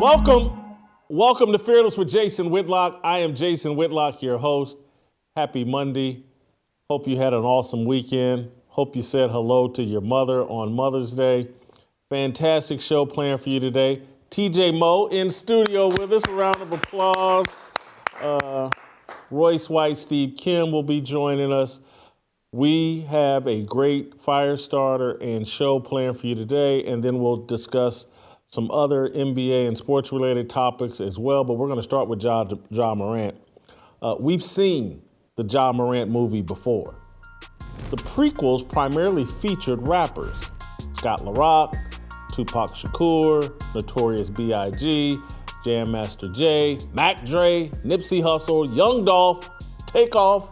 Welcome to Fearless with Jason Whitlock. I am Jason Whitlock, your host. Happy Monday. Hope you had an awesome weekend. Hope you said hello to your mother on Mother's Day. Fantastic show planned for you today. TJ Moe in studio with us. A round of applause. Royce White, Steve Kim will be joining us. We have a great fire starter and show planned for you today, and then we'll discuss some other NBA and sports-related topics as well, but we're going to start with Ja Morant. We've seen the Ja Morant movie before. The prequels primarily featured rappers: Scott LaRock, Tupac Shakur, Notorious B.I.G., Jam Master Jay, Mac Dre, Nipsey Hussle, Young Dolph, Takeoff.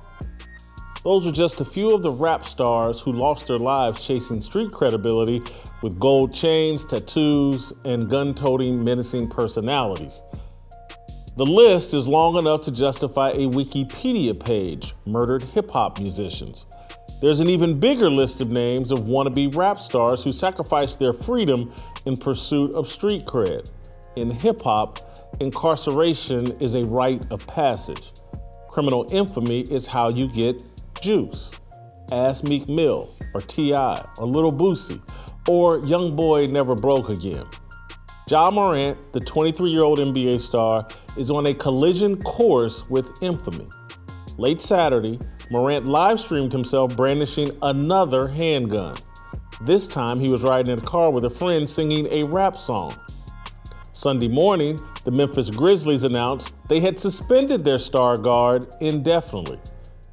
Those are just a few of the rap stars who lost their lives chasing street credibility with gold chains, tattoos, and gun-toting, menacing personalities. The list is long enough to justify a Wikipedia page, Murdered Hip-Hop Musicians. There's an even bigger list of names of wannabe rap stars who sacrificed their freedom in pursuit of street cred. In hip-hop, incarceration is a rite of passage. Criminal infamy is how you get juice. Ask Meek Mill, or T.I., or Lil Boosie, or Young Boy Never Broke Again. Ja Morant, the 23-year-old NBA star, is on a collision course with infamy. Late Saturday, Morant live-streamed himself brandishing another handgun. This time, he was riding in a car with a friend singing a rap song. Sunday morning, the Memphis Grizzlies announced they had suspended their star guard indefinitely.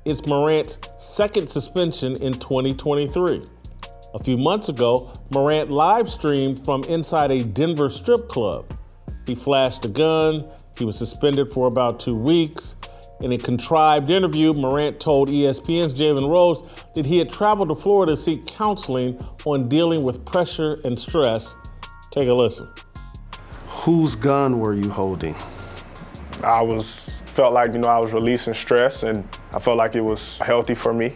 It's Morant's second suspension in 2023. A few months ago, Morant live-streamed from inside a Denver strip club. He flashed a gun. He was suspended for about 2 weeks. In a contrived interview, Morant told ESPN's Jalen Rose that he had traveled to Florida to seek counseling on dealing with pressure and stress. Take a listen. Whose gun were you holding? Felt like, I was releasing stress, and I felt like it was healthy for me,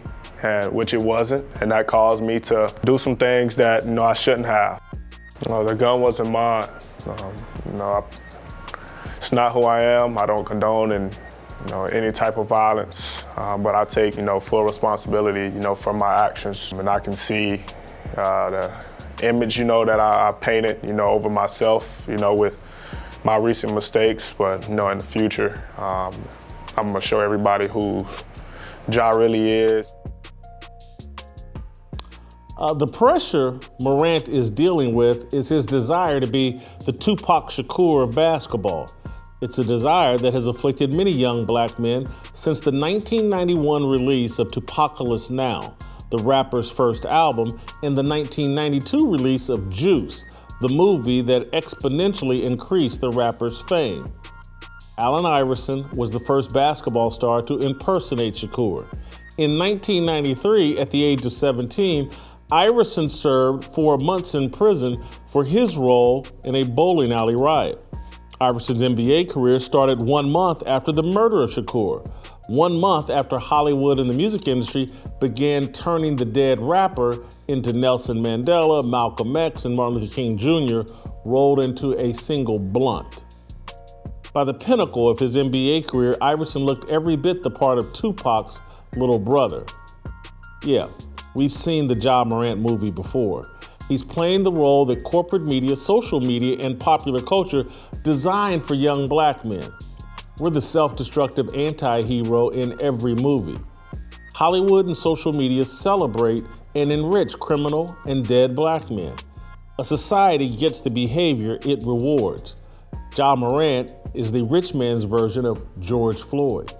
which it wasn't, and that caused me to do some things that, I shouldn't have. The gun wasn't mine. It's not who I am. I don't condone any type of violence, but I take, full responsibility, for my actions, and I can see the image, that I painted, over myself, with my recent mistakes, but in the future, I'm gonna show everybody who Ja really is. The pressure Morant is dealing with is his desire to be the Tupac Shakur of basketball. It's a desire that has afflicted many young black men since the 1991 release of Tupacalypse Now, the rapper's first album, and the 1992 release of Juice, the movie that exponentially increased the rapper's fame. Allen Iverson was the first basketball star to impersonate Shakur. In 1993, at the age of 17, Iverson served 4 months in prison for his role in a bowling alley riot. Iverson's NBA career started 1 month after the murder of Shakur, 1 month after Hollywood and the music industry began turning the dead rapper into Nelson Mandela, Malcolm X, and Martin Luther King Jr. rolled into a single blunt. By the pinnacle of his NBA career, Iverson looked every bit the part of Tupac's little brother. Yeah, we've seen the Ja Morant movie before. He's playing the role that corporate media, social media, and popular culture designed for young black men. We're the self-destructive anti-hero in every movie. Hollywood and social media celebrate and enrich criminal and dead black men. A society gets the behavior it rewards. Ja Morant is the rich man's version of George Floyd.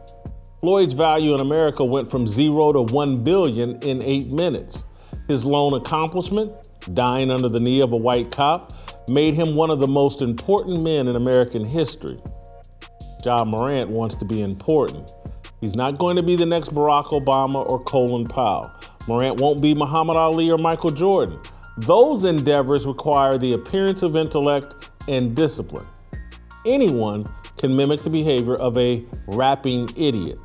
Floyd's value in America went from 0 to 1 billion in 8 minutes. His lone accomplishment, dying under the knee of a white cop, made him one of the most important men in American history. Ja Morant wants to be important. He's not going to be the next Barack Obama or Colin Powell. Morant won't be Muhammad Ali or Michael Jordan. Those endeavors require the appearance of intellect and discipline. Anyone can mimic the behavior of a rapping idiot.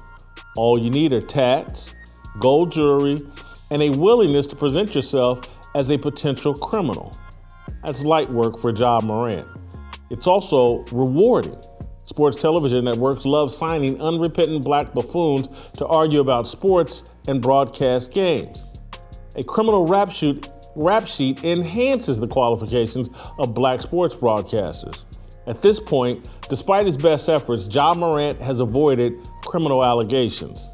All you need are tats, gold jewelry, and a willingness to present yourself as a potential criminal. That's light work for Ja Morant. It's also rewarding. Sports television networks love signing unrepentant black buffoons to argue about sports and broadcast games. A criminal rap sheet enhances the qualifications of black sports broadcasters. At this point, despite his best efforts, Ja Morant has avoided criminal allegations.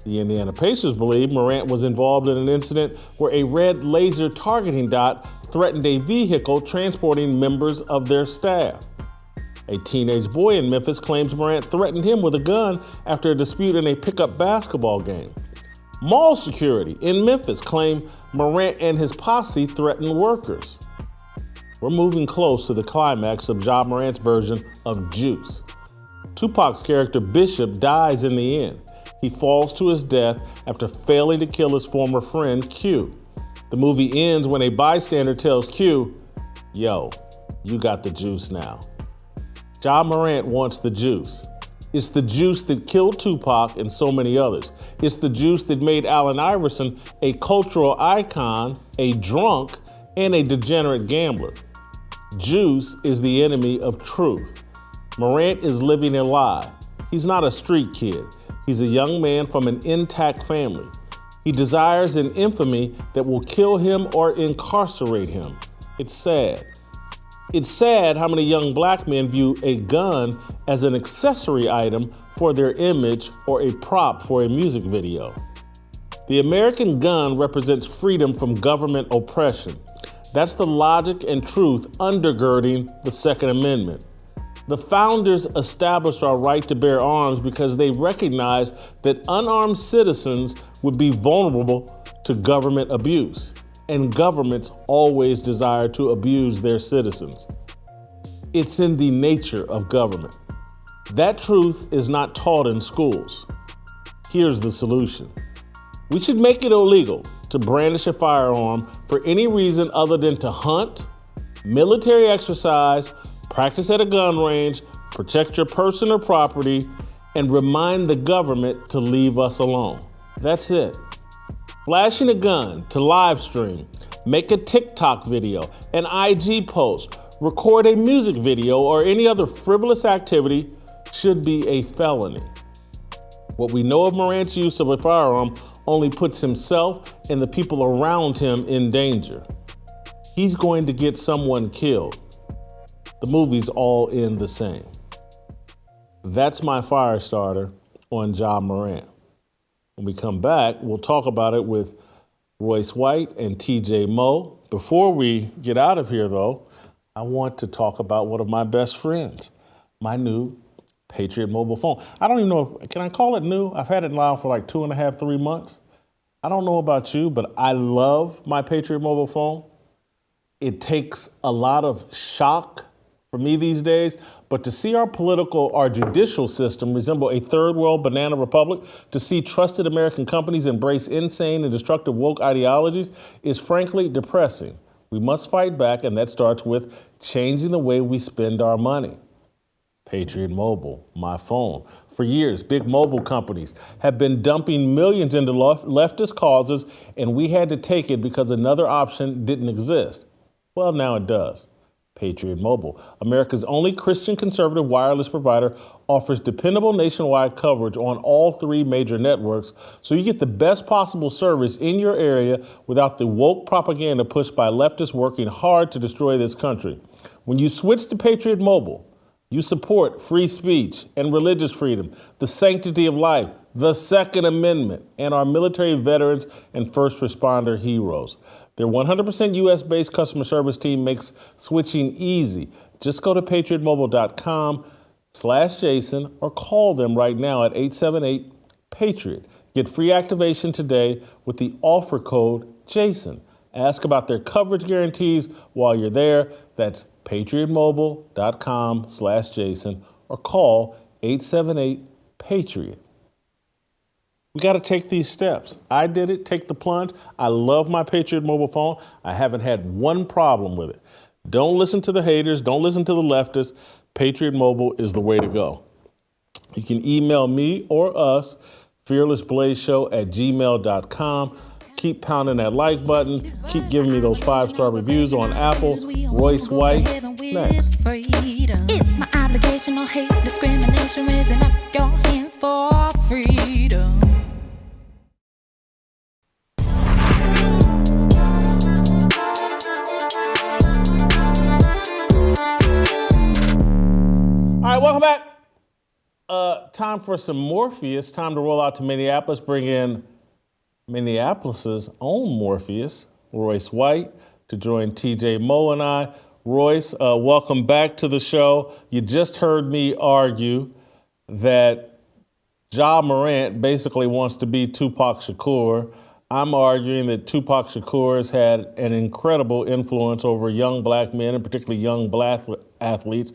The Indiana Pacers believe Morant was involved in an incident where a red laser targeting dot threatened a vehicle transporting members of their staff. A teenage boy in Memphis claims Morant threatened him with a gun after a dispute in a pickup basketball game. Mall security in Memphis claim Morant and his posse threatened workers. We're moving close to the climax of Ja Morant's version of Juice. Tupac's character Bishop dies in the end. He falls to his death after failing to kill his former friend Q. The movie ends when a bystander tells Q, "Yo, you got the juice now." Ja Morant wants the juice. It's the juice that killed Tupac and so many others. It's the juice that made Allen Iverson a cultural icon, a drunk, and a degenerate gambler. Juice is the enemy of truth. Morant is living a lie. He's not a street kid. He's a young man from an intact family. He desires an infamy that will kill him or incarcerate him. It's sad. It's sad how many young black men view a gun as an accessory item for their image or a prop for a music video. The American gun represents freedom from government oppression. That's the logic and truth undergirding the Second Amendment. The founders established our right to bear arms because they recognized that unarmed citizens would be vulnerable to government abuse, and governments always desire to abuse their citizens. It's in the nature of government. That truth is not taught in schools. Here's the solution. We should make it illegal to brandish a firearm for any reason other than to hunt, military exercise, practice at a gun range, protect your person or property, and remind the government to leave us alone. That's it. Flashing a gun to live stream, make a TikTok video, an IG post, record a music video, or any other frivolous activity should be a felony. What we know of Morant's use of a firearm only puts himself and the people around him in danger. He's going to get someone killed. The movie's all in the same. That's my fire starter on Ja Morant. When we come back, we'll talk about it with Royce White and TJ Moe. Before we get out of here, though, I want to talk about one of my best friends, my new Patriot mobile phone. I don't even know, can I call it new? I've had it now for like 2.5, 3 months. I don't know about you, but I love my Patriot mobile phone. It takes a lot of shock for me these days, but to see our judicial system resemble a third world banana republic, to see trusted American companies embrace insane and destructive woke ideologies is frankly depressing. We must fight back, and that starts with changing the way we spend our money. Patriot Mobile, my phone. For years, big mobile companies have been dumping millions into leftist causes, and we had to take it because another option didn't exist. Well, now it does. Patriot Mobile, America's only Christian conservative wireless provider, offers dependable nationwide coverage on all 3 major networks, so you get the best possible service in your area without the woke propaganda pushed by leftists working hard to destroy this country. When you switch to Patriot Mobile, you support free speech and religious freedom, the sanctity of life, the Second Amendment, and our military veterans and first responder heroes. Their 100% US-based customer service team makes switching easy. Just go to patriotmobile.com/Jason or call them right now at 878-PATRIOT. Get free activation today with the offer code JASON. Ask about their coverage guarantees while you're there. That's patriotmobile.com/Jason or call 878-PATRIOT. We got to take these steps. I did it. Take the plunge. I love my Patriot mobile phone. I haven't had one problem with it. Don't listen to the haters. Don't listen to the leftists. Patriot Mobile is the way to go. You can email me or us, fearlessblazeshow@gmail.com. Keep pounding that like button. Keep giving me those 5-star reviews on Apple. Royce White, next. It's my obligation, no hate, discrimination, raising up your hands for freedom. All right, welcome back. Time for some Morpheus. Time to roll out to Minneapolis, bring in Minneapolis's own Morpheus, Royce White, to join TJ Moe and I. Royce, welcome back to the show. You just heard me argue that Ja Morant basically wants to be Tupac Shakur. I'm arguing that Tupac Shakur has had an incredible influence over young black men, and particularly young black athletes,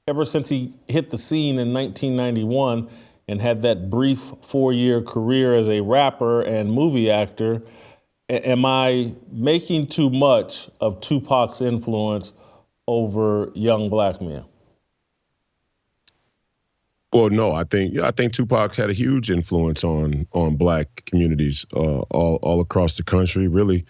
ever since he hit the scene in 1991 and had that brief 4-year career as a rapper and movie actor. Am I making too much of Tupac's influence over young black men? Well, no, I think Tupac had a huge influence on black communities all across the country. Really,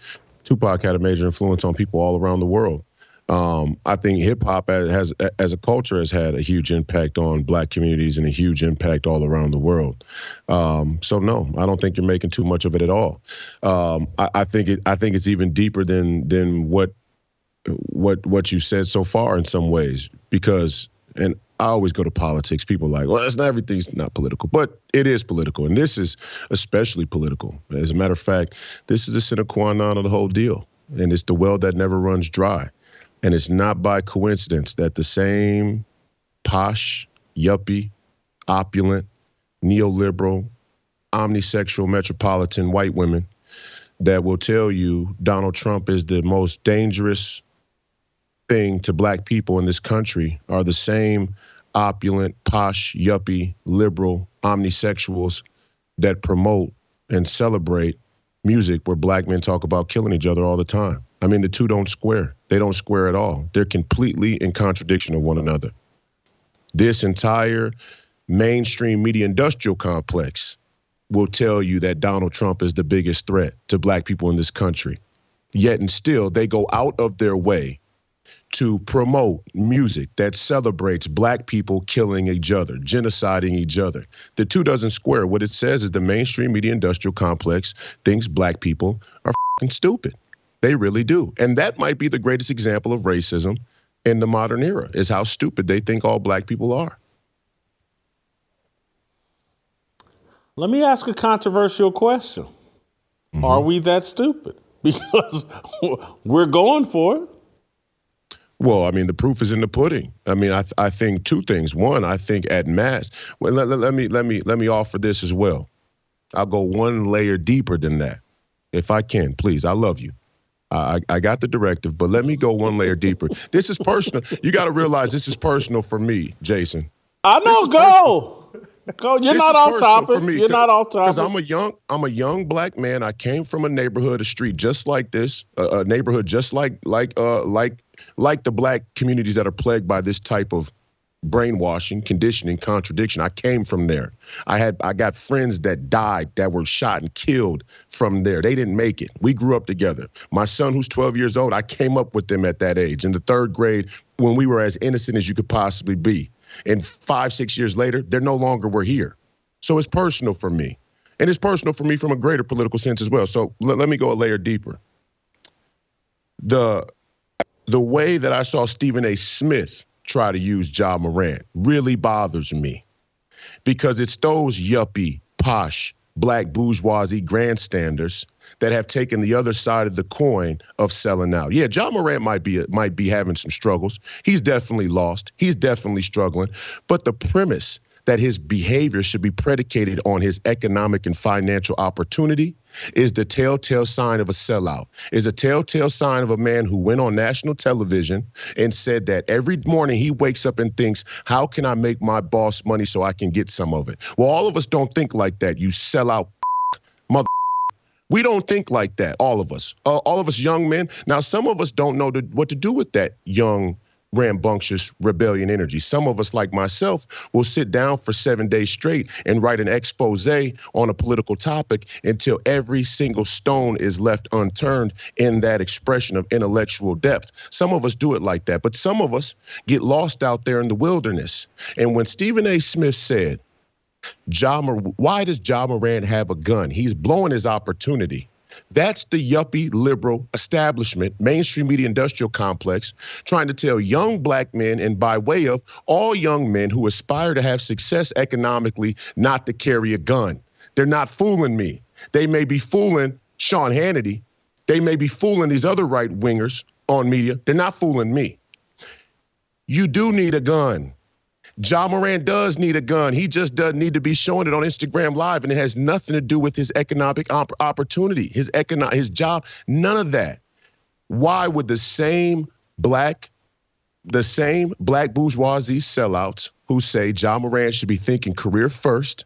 Tupac had a major influence on people all around the world. I think hip hop as a culture has had a huge impact on black communities and a huge impact all around the world. So no, I don't think you're making too much of it at all. I think it's even deeper than what you said so far in some ways, because, and I always go to politics. People are like, well, everything's not political, but it is political, and this is especially political. As a matter of fact, this is the sine qua non of the whole deal, and it's the well that never runs dry. And it's not by coincidence that the same posh, yuppie, opulent, neoliberal, omnisexual metropolitan white women that will tell you Donald Trump is the most dangerous thing to black people in this country are the same opulent, posh, yuppie, liberal, omnisexuals that promote and celebrate music where black men talk about killing each other all the time. I mean, the two don't square. They don't square at all. They're completely in contradiction of one another. This entire mainstream media industrial complex will tell you that Donald Trump is the biggest threat to black people in this country. Yet and still, they go out of their way to promote music that celebrates black people killing each other, genociding each other. The two doesn't square. What it says is the mainstream media industrial complex thinks black people are fucking stupid. They really do. And that might be the greatest example of racism in the modern era, is how stupid they think all black people are. Let me ask a controversial question. Mm-hmm. Are we that stupid? Because we're going for it. Well, I mean, the proof is in the pudding. I mean, I think two things. One, I think at mass. Well, let me offer this as well. I'll go one layer deeper than that, if I can, please. I love you. I got the directive, but let me go one layer deeper. This is personal. You got to realize this is personal for me, Jason. I know. Go. You're not off topic. You're not off topic. Because I'm a young black man. I came from a neighborhood, a street just like this, a neighborhood just like the black communities that are plagued by this type of brainwashing, conditioning, contradiction. I came from there. I got friends that died, that were shot and killed from there. They didn't make it. We grew up together. My son, who's 12 years old, I came up with them at that age in the 3rd grade when we were as innocent as you could possibly be. And 5-6 years later, they're no longer were here. So it's personal for me. And it's personal for me from a greater political sense as well. So let me go a layer deeper. The way that I saw Stephen A. Smith try to use Ja Morant really bothers me, because it's those yuppie, posh, black bourgeoisie grandstanders that have taken the other side of the coin of selling out. Yeah, Ja Morant might be having some struggles. He's definitely lost. He's definitely struggling. But the premise that his behavior should be predicated on his economic and financial opportunity is the telltale sign of a sellout, is a telltale sign of a man who went on national television and said that every morning he wakes up and thinks, how can I make my boss money so I can get some of it? Well, all of us don't think like that, you sellout mother. We don't think like that, all of us. All of us young men. Now, some of us don't know what to do with that young rambunctious rebellion energy. Some of us, like myself, will sit down for 7 days straight and write an expose on a political topic until every single stone is left unturned in that expression of intellectual depth. Some of us do it like that, but some of us get lost out there in the wilderness. And when Stephen A. Smith said, why does Ja Morant have a gun? He's blowing his opportunity. That's the yuppie liberal establishment, mainstream media industrial complex, trying to tell young black men, and by way of all young men who aspire to have success economically, not to carry a gun. They're not fooling me. They may be fooling Sean Hannity. They may be fooling these other right-wingers on media. They're not fooling me. You do need a gun. Ja Morant does need a gun. He just doesn't need to be showing it on Instagram Live, and it has nothing to do with his economic opportunity, his job, none of that. Why would the same black bourgeoisie sellouts who say Ja Morant should be thinking career first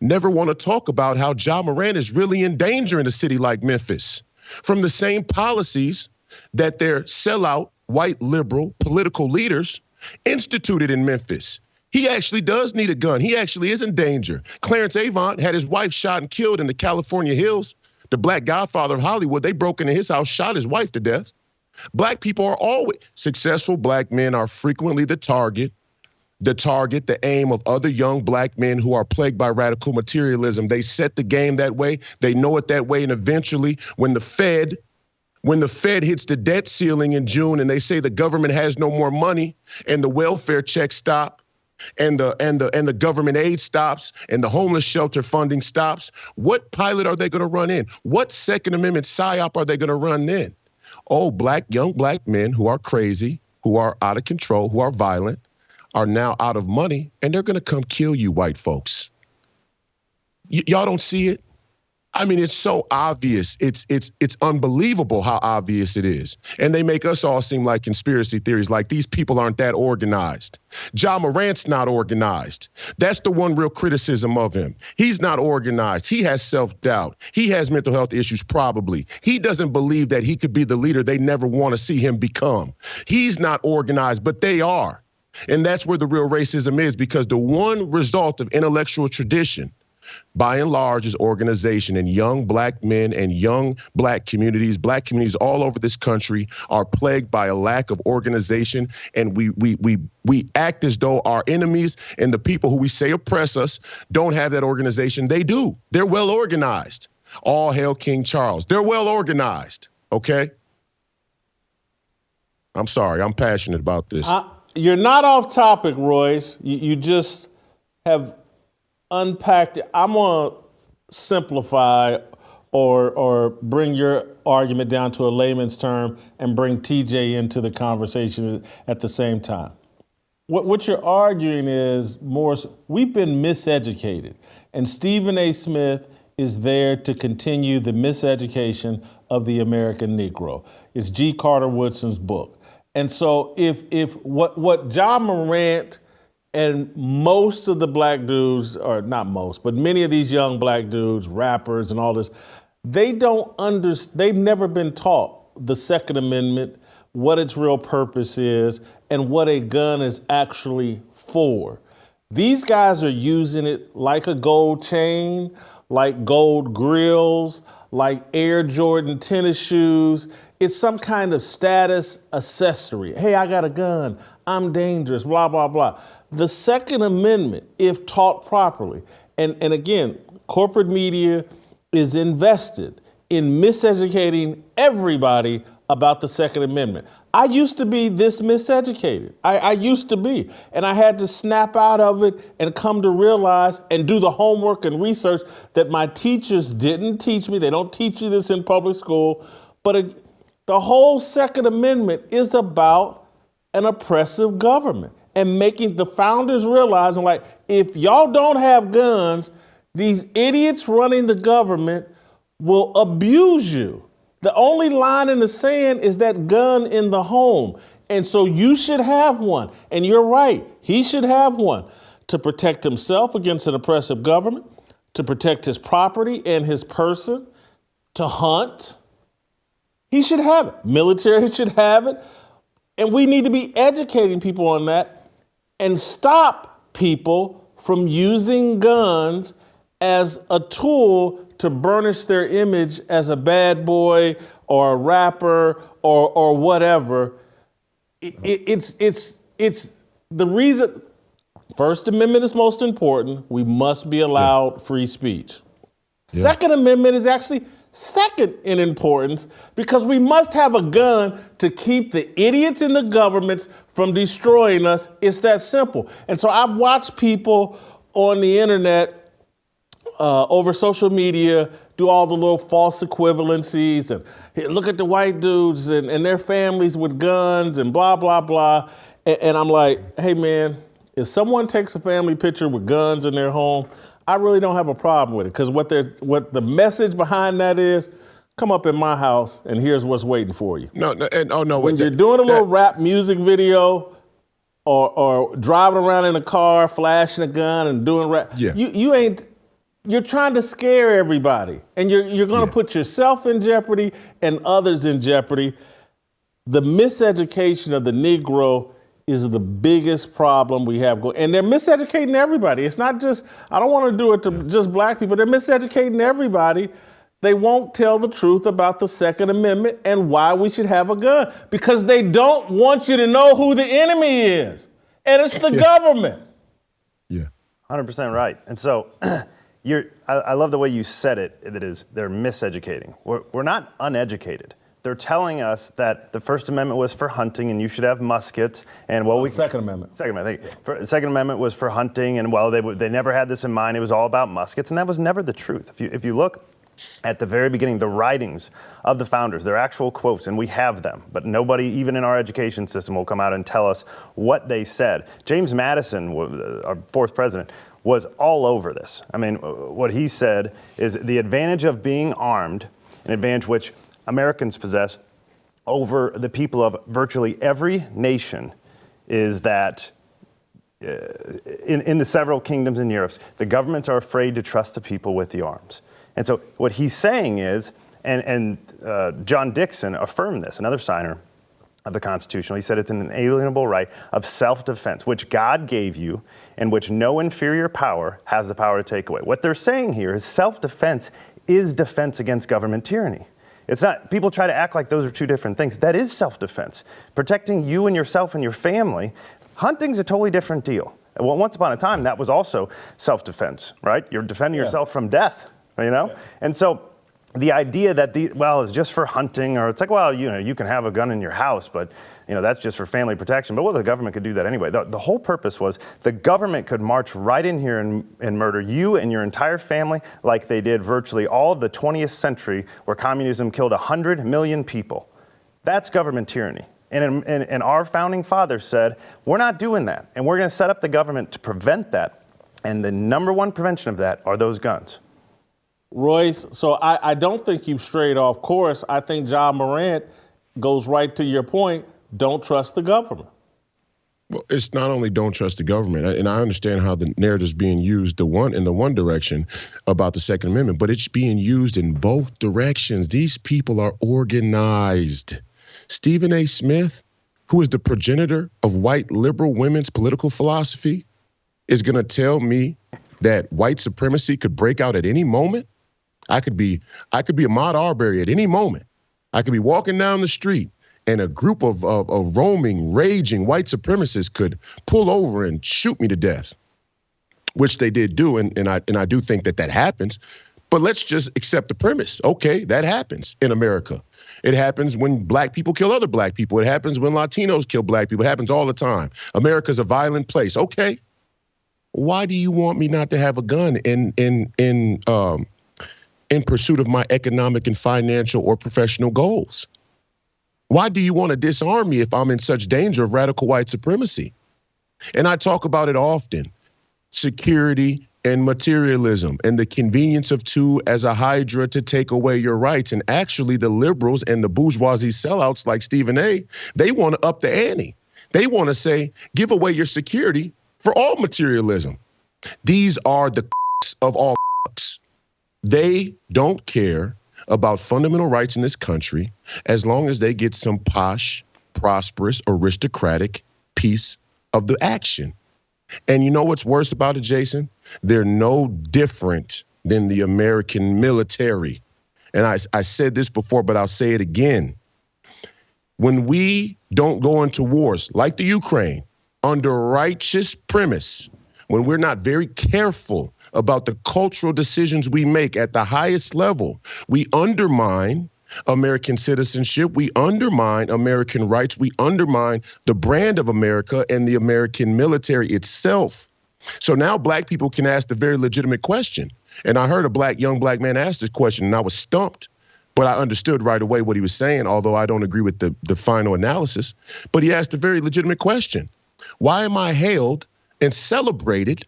never want to talk about how Ja Morant is really in danger in a city like Memphis from the same policies that their sellout white liberal political leaders instituted in Memphis? He actually does need a gun. He actually is in danger. Clarence Avant had his wife shot and killed in the California hills. The black godfather of Hollywood, they broke into his house, shot his wife to death. Black people are always, successful black men are frequently the target, the aim of other young black men who are plagued by radical materialism. They set the game that way. They know it that way. And eventually, when the Fed hits the debt ceiling in June and they say the government has no more money and the welfare checks stop and the government aid stops and the homeless shelter funding stops, what pilot are they going to run in? What Second Amendment psyop are they going to run in? Oh, young black men who are crazy, who are out of control, who are violent, are now out of money, and they're going to come kill you white folks. Y'all don't see it? I mean, it's so obvious. It's unbelievable how obvious it is. And they make us all seem like conspiracy theories, like these people aren't that organized. Ja Morant's not organized. That's the one real criticism of him. He's not organized. He has self-doubt. He has mental health issues, probably. He doesn't believe that he could be the leader they never want to see him become. He's not organized, but they are. And that's where the real racism is, because the one result of intellectual tradition, by and large, is organization, and young black men and young black communities all over this country are plagued by a lack of organization. And we act as though our enemies and the people who we say oppress us don't have that organization. They do. They're well organized. All hail King Charles. They're well organized. Okay? I'm sorry. I'm passionate about this. You're not off topic, Royce. You just have unpacked it. I'm going to simplify or bring your argument down to a layman's term and bring TJ into the conversation at the same time. What you're arguing is we've been miseducated, and Stephen A. Smith is there to continue the miseducation of the American Negro. It's G. Carter Woodson's book. And so if what Ja Morant and most of the black dudes, or not most, but many of these young black dudes, rappers and all this, they've never been taught the Second Amendment, what its real purpose is, and what a gun is actually for. These guys are using it like a gold chain, like gold grills, like Air Jordan tennis shoes. It's some kind of status accessory. Hey, I got a gun. I'm dangerous, blah, blah, blah. The Second Amendment, if taught properly, and again, corporate media is invested in miseducating everybody about the Second Amendment. I used to be this miseducated. I used to be. And I had to snap out of it and come to realize and do the homework and research that my teachers didn't teach me. They don't teach you this in public school. But the whole Second Amendment is about an oppressive government and making the founders realizing, like, if y'all don't have guns, these idiots running the government will abuse you. The only line in the sand is that gun in the home. And so you should have one. And you're right. He should have one to protect himself against an oppressive government, to protect his property and his person, to hunt. He should have it. Military should have it. And we need to be educating people on that and stop people from using guns as a tool to burnish their image as a bad boy or a rapper or whatever. It's the reason. First Amendment is most important. We must be allowed free speech. Yeah. Second Amendment is actually second in importance because we must have a gun to keep the idiots in the governments from destroying us. It's that simple. And so I've watched people on the internet, over social media, do all the little false equivalencies and look at the white dudes and their families with guns and blah, blah, blah. And I'm like, hey, man, if someone takes a family picture with guns in their home, I really don't have a problem with it because what the message behind that is, come up in my house and here's what's waiting for you. When you're doing a little rap music video or driving around in a car, flashing a gun and doing rap, you're trying to scare everybody and you're going to put yourself in jeopardy and others in jeopardy. The miseducation of the Negro is the biggest problem we have going. And they're miseducating everybody. It's not just, I don't want to do it to just black people. They're miseducating everybody. They won't tell the truth about the Second Amendment and why we should have a gun because they don't want you to know who the enemy is. And it's the government. Yeah. 100% right. And so I love the way you said it. That is, they're miseducating. We're not uneducated. They're telling us that the First Amendment was for hunting and you should have muskets and Second Amendment. Second Amendment. The Second Amendment was for hunting and they never had this in mind. It was all about muskets and that was never the truth. If you look at the very beginning, the writings of the founders, their actual quotes, and we have them, but nobody, even in our education system, will come out and tell us what they said. James Madison, our fourth president, was all over this. I mean, what he said is the advantage of being armed, an advantage which Americans possess over the people of virtually every nation, is that in the several kingdoms in Europe, the governments are afraid to trust the people with the arms. And so what he's saying is, and John Dixon affirmed this, another signer of the Constitution. He said it's an inalienable right of self-defense, which God gave you and which no inferior power has the power to take away. What they're saying here is self-defense is defense against government tyranny. It's not, people try to act like those are two different things. That is self-defense. Protecting you and yourself and your family. Hunting's a totally different deal. Well, once upon a time, that was also self-defense, right? You're defending yourself from death, you know? Yeah. And so the idea that it's just for hunting, or it's like, well, you can have a gun in your house, but that's just for family protection. But the government could do that anyway. The whole purpose was the government could march right in here and murder you and your entire family like they did virtually all of the 20th century where communism killed 100 million people. That's government tyranny. And our founding fathers said, we're not doing that. And we're going to set up the government to prevent that. And the number one prevention of that are those guns. Royce, so I don't think you've strayed off course. I think John Morant goes right to your point. Don't trust the government. Well, it's not only don't trust the government, and I understand how the narrative's being used in the one direction about the Second Amendment, but it's being used in both directions. These people are organized. Stephen A. Smith, who is the progenitor of white liberal women's political philosophy, is going to tell me that white supremacy could break out at any moment. I could be Ahmaud Arbery at any moment. I could be walking down the street and a group of roaming, raging white supremacists could pull over and shoot me to death, which they did do, and I do think that happens. But let's just accept the premise. Okay, that happens in America. It happens when black people kill other black people. It happens when Latinos kill black people. It happens all the time. America's a violent place. Okay. Why do you want me not to have a gun in pursuit of my economic and financial or professional goals? Why do you want to disarm me if I'm in such danger of radical white supremacy? And I talk about it often. Security and materialism and the convenience of two as a hydra to take away your rights. And actually the liberals and the bourgeoisie sellouts like Stephen A., they want to up the ante. They want to say, give away your security for all materialism. These are the of all. They don't care about fundamental rights in this country as long as they get some posh prosperous, aristocratic piece of the action. And you know what's worse about it, Jason? They're no different than the American military. And I said this before, but I'll say it again. When we don't go into wars like the Ukraine under righteous premise, when we're not very careful about the cultural decisions we make at the highest level, we undermine American citizenship, we undermine American rights, we undermine the brand of America and the American military itself. So now black people can ask the very legitimate question. And I heard a young black man ask this question, and I was stumped, but I understood right away what he was saying, although I don't agree with the final analysis. But he asked a very legitimate question. Why am I hailed and celebrated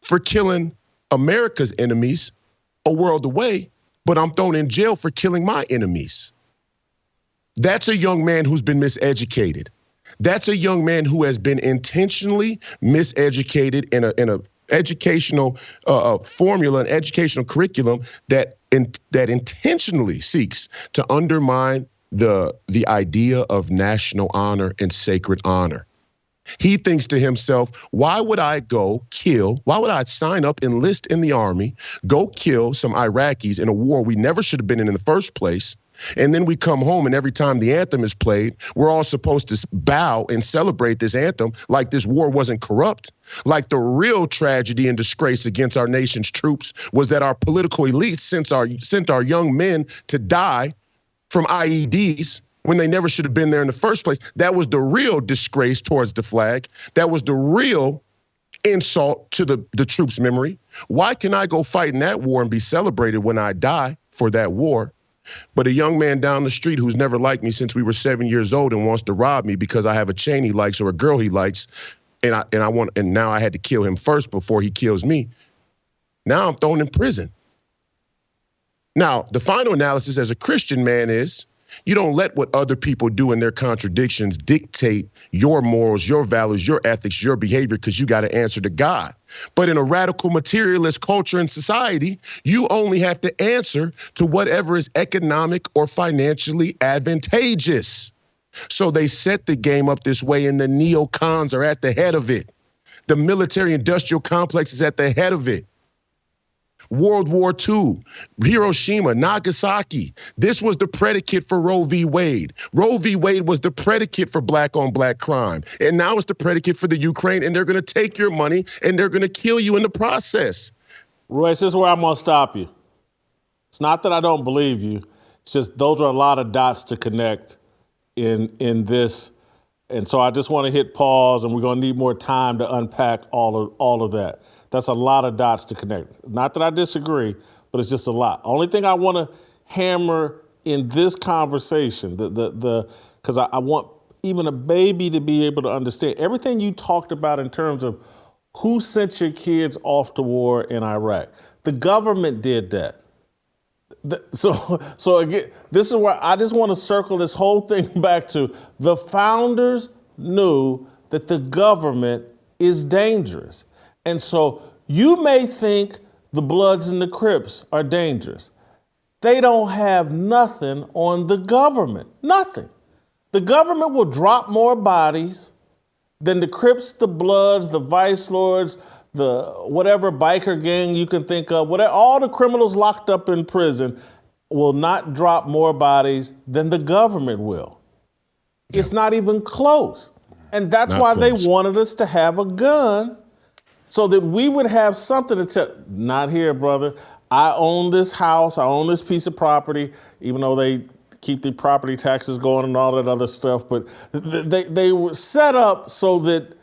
for killing America's enemies a world away, but I'm thrown in jail for killing my enemies? That's a young man who's been miseducated. That's a young man who has been intentionally miseducated in a educational formula, an educational curriculum that intentionally seeks to undermine the idea of national honor and sacred honor. He thinks to himself, why would I sign up, enlist in the army, go kill some Iraqis in a war we never should have been in the first place, and then we come home and every time the anthem is played, we're all supposed to bow and celebrate this anthem like this war wasn't corrupt, like the real tragedy and disgrace against our nation's troops was that our political elites sent our young men to die from IEDs when they never should have been there in the first place. That was the real disgrace towards the flag. That was the real insult to the troops' memory. Why can I go fight in that war and be celebrated when I die for that war? But a young man down the street who's never liked me since we were 7 years old and wants to rob me because I have a chain he likes or a girl he likes, and now I had to kill him first before he kills me. Now I'm thrown in prison. Now, the final analysis as a Christian man is, you don't let what other people do in their contradictions dictate your morals, your values, your ethics, your behavior, because you got to answer to God. But in a radical materialist culture and society, you only have to answer to whatever is economic or financially advantageous. So they set the game up this way, and the neocons are at the head of it. The military-industrial complex is at the head of it. World War II, Hiroshima, Nagasaki. This was the predicate for Roe v. Wade. Roe v. Wade was the predicate for black-on-black crime. And now it's the predicate for the Ukraine, and they're going to take your money, and they're going to kill you in the process. Royce, this is where I'm going to stop you. It's not that I don't believe you. It's just those are a lot of dots to connect in this. And so I just want to hit pause, and we're going to need more time to unpack all of that. That's a lot of dots to connect. Not that I disagree, but it's just a lot. Only thing I want to hammer in this conversation, because I want even a baby to be able to understand everything you talked about in terms of who sent your kids off to war in Iraq. The government did that. So again, this is where I just want to circle this whole thing back to the founders knew that the government is dangerous. And so you may think the Bloods and the Crips are dangerous. They don't have nothing on the government, nothing. The government will drop more bodies than the Crips, the Bloods, the Vice Lords, the whatever biker gang you can think of, whatever, all the criminals locked up in prison will not drop more bodies than the government will. Yeah. It's not even close. And that's not why close. They wanted us to have a gun so that we would have something to tell. Not here, brother. I own this house. I own this piece of property, even though they keep the property taxes going and all that other stuff. But they were set up so that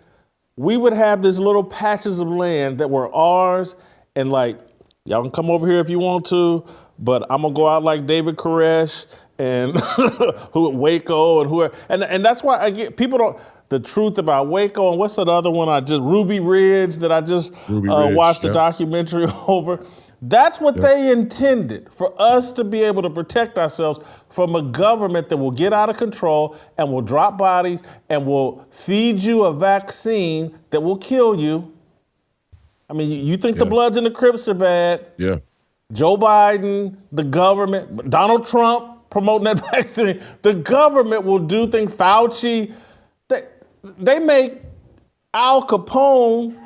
we would have these little patches of land that were ours, and like, y'all can come over here if you want to, but I'm gonna go out like David Koresh and Waco and whoever. And that's why I get people don't. The truth about Waco and what's that other one? Ruby Ridge that I just watched a documentary over. That's what they intended, for us to be able to protect ourselves from a government that will get out of control and will drop bodies and will feed you a vaccine that will kill you. I mean, you think the Bloods and the Crips are bad. Yeah. Joe Biden, the government, Donald Trump, promoting that vaccine. The government will do things. Fauci, they make Al Capone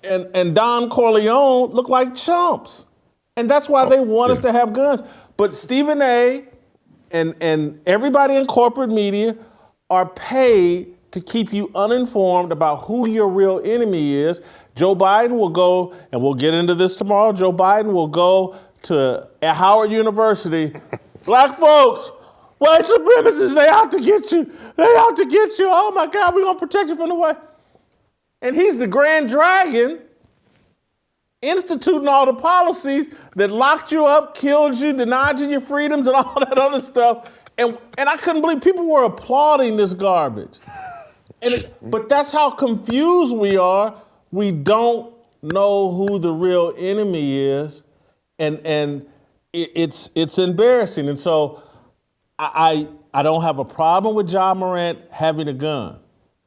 and Don Corleone look like chumps. And that's why they want us to have guns. But Stephen A. and everybody in corporate media are paid to keep you uninformed about who your real enemy is. Joe Biden will go, and we'll get into this tomorrow, Joe Biden will go to Howard University. Black folks, white supremacists, they out to get you. They out to get you. Oh my God, we're gonna protect you from the white. And he's the grand dragon instituting all the policies that locked you up, killed you, denied you your freedoms and all that other stuff. And I couldn't believe people were applauding this garbage. But that's how confused we are. We don't know who the real enemy is. And it's embarrassing. And so I don't have a problem with Ja Morant having a gun.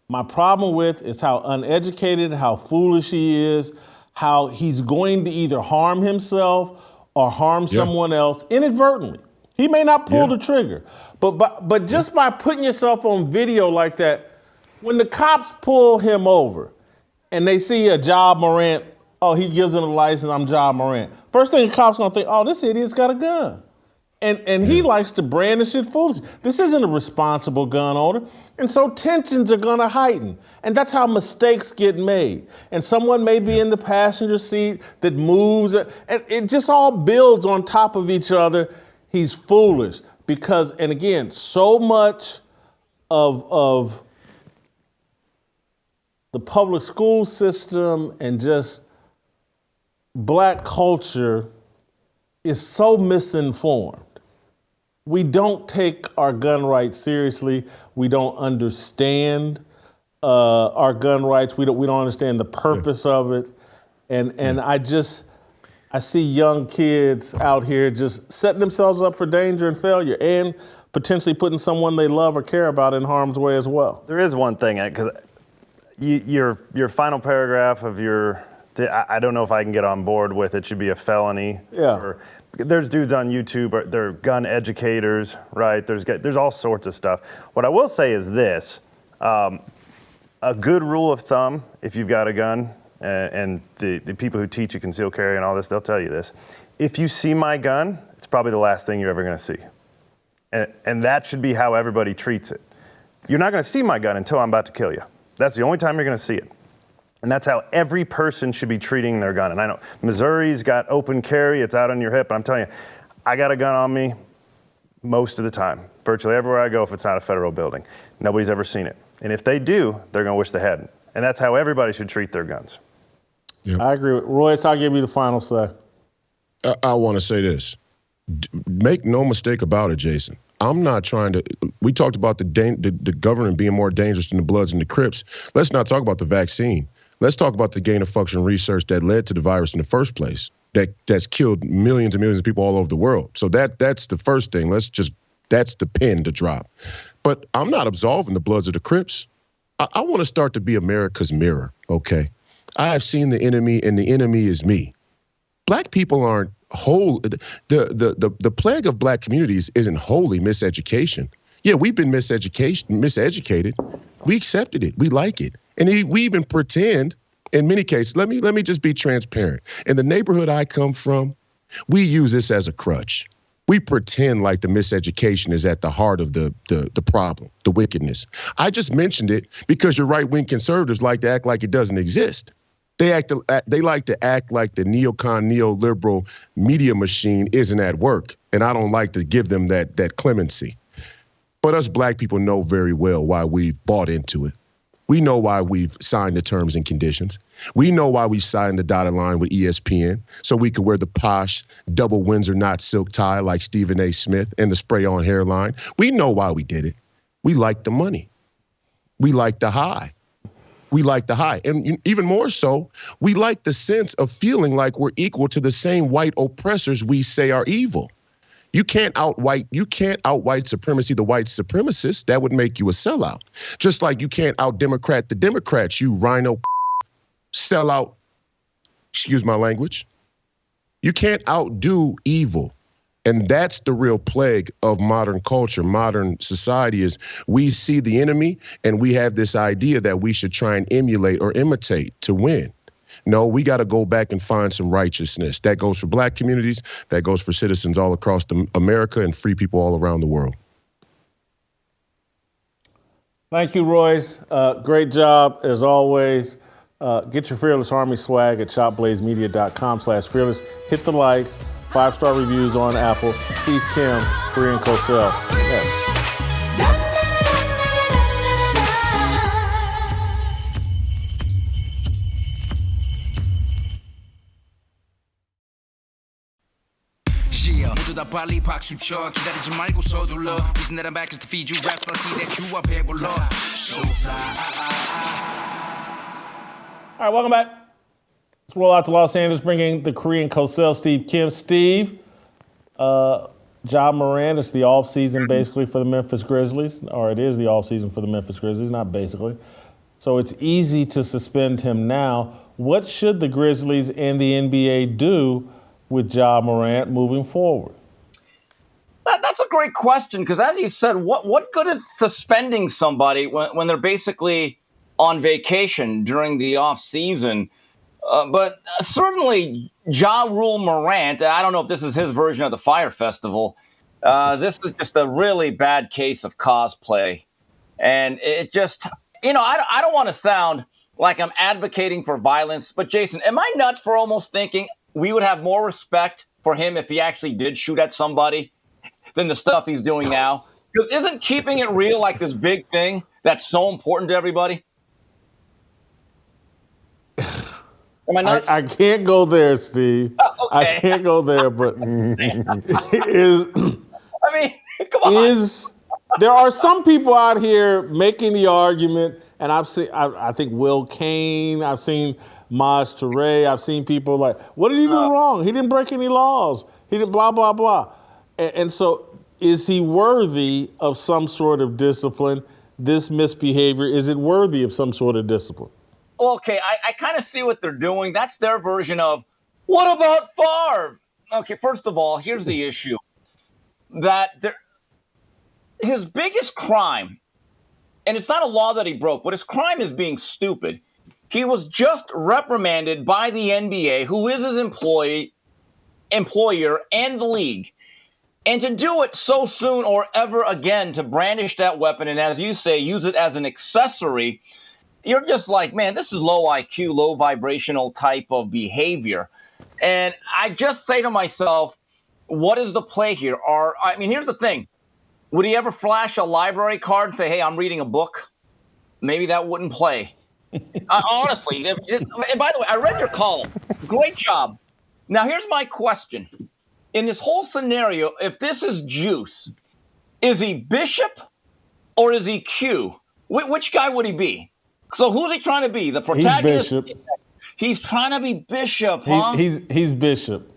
My problem with is how uneducated, how foolish he is, how he's going to either harm himself or harm someone else inadvertently. He may not pull the trigger, but just by putting yourself on video like that, when the cops pull him over and they see a Ja Morant, oh, he gives him a license, I'm Ja Morant. First thing the cops gonna think, oh, this idiot's got a gun. And he likes to brandish it foolish. This isn't a responsible gun owner. And so tensions are gonna heighten. And that's how mistakes get made. And someone may be in the passenger seat that moves, and it just all builds on top of each other. He's foolish because, and again, so much of the public school system and just black culture is so misinformed. We don't take our gun rights seriously. We don't understand our gun rights. We don't understand the purpose of it. And I see young kids out here just setting themselves up for danger and failure and potentially putting someone they love or care about in harm's way as well. There is one thing, because your final paragraph of I don't know if I can get on board with it should be a felony. Yeah. There's dudes on YouTube, they're gun educators, right? There's all sorts of stuff. What I will say is this, a good rule of thumb, if you've got a gun, and the people who teach you concealed carry and all this, they'll tell you this. If you see my gun, it's probably the last thing you're ever gonna see. And that should be how everybody treats it. You're not gonna see my gun until I'm about to kill you. That's the only time you're gonna see it. And that's how every person should be treating their gun. And I know Missouri's got open carry, it's out on your hip, but I'm telling you, I got a gun on me most of the time, virtually everywhere I go if it's not a federal building. Nobody's ever seen it. And if they do, they're gonna wish they hadn't. And that's how everybody should treat their guns. Yep. I agree with Royce. I'll give you the final say. I want to say this. Make no mistake about it, Jason. I'm not trying to. We talked about the government being more dangerous than the Bloods and the Crips. Let's not talk about the vaccine. Let's talk about the gain-of-function research that led to the virus in the first place. That's killed millions and millions of people all over the world. So that's the first thing. That's the pin to drop. But I'm not absolving the Bloods or the Crips. I want to start to be America's mirror. Okay. I have seen the enemy, and the enemy is me. Black people aren't whole. The plague of black communities isn't wholly miseducation. Yeah, we've been miseducated. We accepted it. We like it. And we even pretend, in many cases, let me just be transparent. In the neighborhood I come from, we use this as a crutch. We pretend like the miseducation is at the heart of the problem, the wickedness. I just mentioned it because your right-wing conservatives like to act like it doesn't exist. They like to act like the neocon, neoliberal media machine isn't at work, and I don't like to give them that clemency. But us black people know very well why we've bought into it. We know why we've signed the terms and conditions. We know why we signed the dotted line with ESPN, so we could wear the posh double Windsor knot silk tie like Stephen A. Smith and the spray-on hairline. We know why we did it. We like the money. We like the high. We like the high. And even more so, we like the sense of feeling like we're equal to the same white oppressors we say are evil. You can't out-white supremacy the white supremacists. That would make you a sellout. Just like you can't out-Democrat the Democrats, you rhino sellout, excuse my language. You can't outdo evil. And that's the real plague of modern culture, modern society, is we see the enemy and we have this idea that we should try and emulate or imitate to win. No, we got to go back and find some righteousness. That goes for black communities, that goes for citizens all across America and free people all around the world. Thank you, Royce. Great job, as always. Get your Fearless Army swag at shopblazemedia.com/fearless. Hit the likes, 5-star reviews on Apple. Steve Kim, Korean Cosell. Yeah. 모두 다 빨리 박수 쳐 기다리지 말고 서둘러 Reason that I'm back is to feed you raps I see that you are 배불러 So fly All right, welcome back. Let's roll out to Los Angeles, bringing the Korean Cosell, Steve Kim. Steve, Ja Morant, it's the offseason basically for the Memphis Grizzlies, or it is the offseason for the Memphis Grizzlies, not basically. So it's easy to suspend him now. What should the Grizzlies and the NBA do with Ja Morant moving forward? That's a great question, because as you said, what good is suspending somebody when they're basically on vacation during the off season? But certainly Ja Rule Morant, I don't know if this is his version of the Fire Festival. This is just a really bad case of cosplay. And it just, I don't want to sound like I'm advocating for violence, but Jason, am I nuts for almost thinking we would have more respect for him if he actually did shoot at somebody than the stuff he's doing now? Because isn't keeping it real like this big thing that's so important to everybody? Am I nuts? I can't go there, Steve. Oh, okay. I can't go there, but come on. There are some people out here making the argument, and I think Will Kane, I've seen Maj Toure, I've seen people like, what did he do wrong? He didn't break any laws. He didn't blah, blah, blah. And so is he worthy of some sort of discipline? This misbehavior, is it worthy of some sort of discipline? Okay, I kind of see what they're doing. That's their version of, what about Favre? Okay, first of all, here's the issue. His biggest crime, and it's not a law that he broke, but his crime is being stupid. He was just reprimanded by the NBA, who is his employer, and the league. And to do it so soon or ever again, to brandish that weapon and, as you say, use it as an accessory, you're just like, man, this is low IQ, low vibrational type of behavior. And I just say to myself, what is the play here? Here's the thing. Would he ever flash a library card and say, hey, I'm reading a book? Maybe that wouldn't play. Honestly. And by the way, I read your column. Great job. Now, here's my question. In this whole scenario, if this is Juice, is he Bishop or is he Q? Which guy would he be? So who's he trying to be? The protagonist? He's Bishop. He's trying to be Bishop, huh? He's Bishop.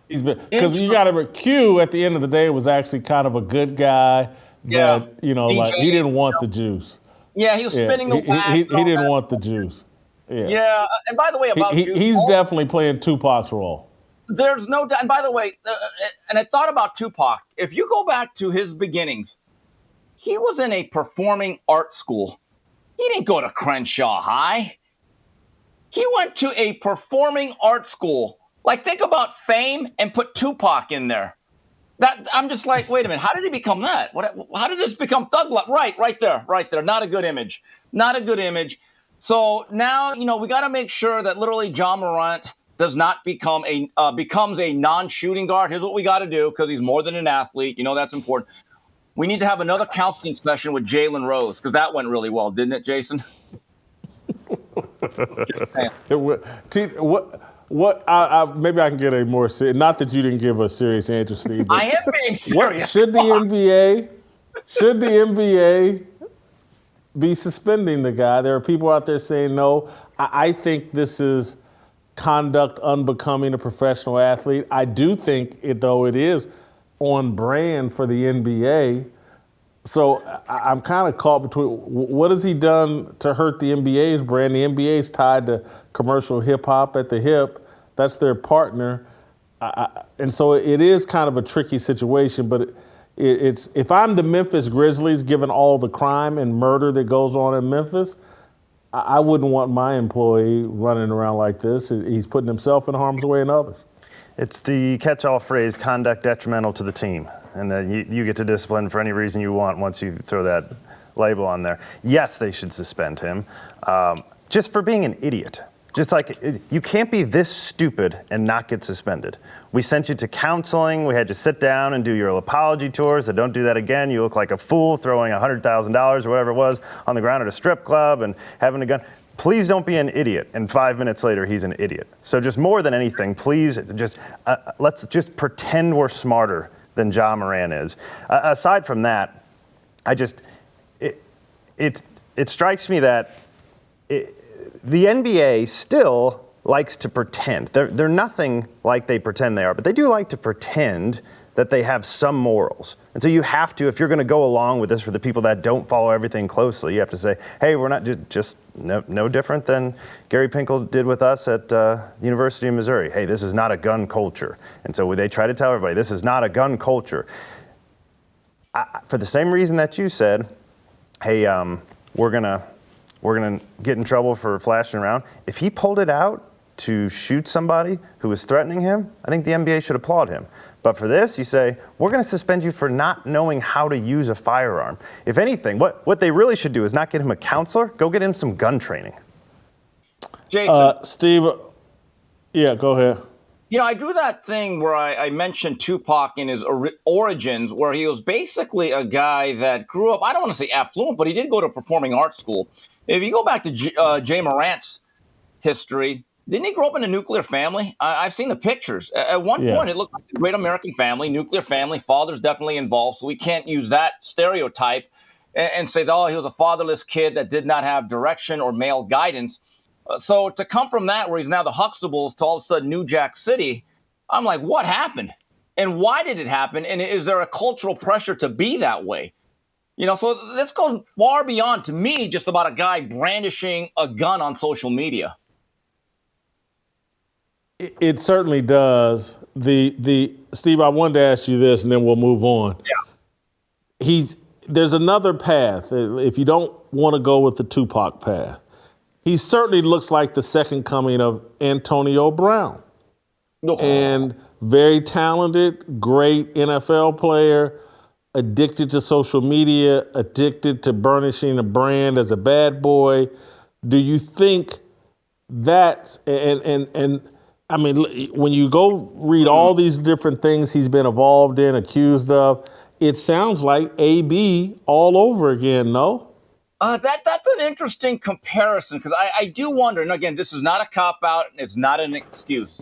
Because you got to Q at the end of the day was actually kind of a good guy that, like he didn't want the juice. Yeah, he was spinning the wax. He didn't want the juice. Yeah, and by the way, about Juice, he's definitely playing Tupac's role. There's no doubt. And by the way, and I thought about Tupac. If you go back to his beginnings, he was in a performing arts school. He didn't go to Crenshaw High. He went to a performing arts school. Like, think about Fame and put Tupac in there. I'm just like, wait a minute. How did he become that? How did this become Thug Life? Right there. Not a good image. So now, we got to make sure that literally Ja Morant does not becomes a non-shooting guard. Here's what we got to do, because he's more than an athlete. That's important. We need to have another counseling session with Jalen Rose, because that went really well, didn't it, Jason? Maybe I can get a more serious. Not that you didn't give a serious answer, Steve. I am being serious. Should the NBA be suspending the guy? There are people out there saying no. I think this is conduct unbecoming a professional athlete. I do think it is on brand for the NBA. So I'm kind of caught between what has he done to hurt the NBA's brand? The NBA's tied to commercial hip hop at the hip. That's their partner. And so it is kind of a tricky situation, but it's if I'm the Memphis Grizzlies, given all the crime and murder that goes on in Memphis, I wouldn't want my employee running around like this. He's putting himself in harm's way and others. It's the catch-all phrase, conduct detrimental to the team. And then you get to discipline for any reason you want once you throw that label on there. Yes, they should suspend him, just for being an idiot. Just like, you can't be this stupid and not get suspended. We sent you to counseling. We had you sit down and do your apology tours. So don't do that again. You look like a fool throwing $100,000 or whatever it was on the ground at a strip club and having a gun. Please don't be an idiot. And 5 minutes later, he's an idiot. So just more than anything, please just, let's just pretend we're smarter than Ja Morant is. Aside from that, it strikes me that the NBA still likes to pretend. They're nothing like they pretend they are, but they do like to pretend that they have some morals. And so you have to, if you're going to go along with this for the people that don't follow everything closely, you have to say, hey, we're not just no different than Gary Pinkel did with us at University of Missouri. Hey, this is not a gun culture. And so they try to tell everybody, this is not a gun culture. For the same reason that you said, hey, we're gonna get in trouble for flashing around. If he pulled it out to shoot somebody who was threatening him, I think the NBA should applaud him. But for this, you say, we're going to suspend you for not knowing how to use a firearm. If anything, what they really should do is not get him a counselor, go get him some gun training. Jason. Steve, yeah, go ahead. You know, I drew that thing where I mentioned Tupac in his origins, where he was basically a guy that grew up, I don't want to say affluent, but he did go to performing arts school. If you go back to Jay Morant's history, didn't he grow up in a nuclear family? I've seen the pictures. At one point, it looked like a great American family, nuclear family. Father's definitely involved, so we can't use that stereotype and say, oh, he was a fatherless kid that did not have direction or male guidance. So to come from that, where he's now the Huxtables, to all of a sudden New Jack City, I'm like, what happened? And why did it happen? And is there a cultural pressure to be that way? You know, so this goes far beyond, to me, just about a guy brandishing a gun on social media. It certainly does. Steve, I wanted to ask you this, and then we'll move on. Yeah. There's another path. If you don't want to go with the Tupac path, he certainly looks like the second coming of Antonio Brown. And very talented, great NFL player, addicted to social media, addicted to burnishing a brand as a bad boy. Do you think that, and I mean, when you go read all these different things he's been involved in, accused of, it sounds like AB all over again, no? That's an interesting comparison, because I do wonder, and again, this is not a cop-out, it's not an excuse,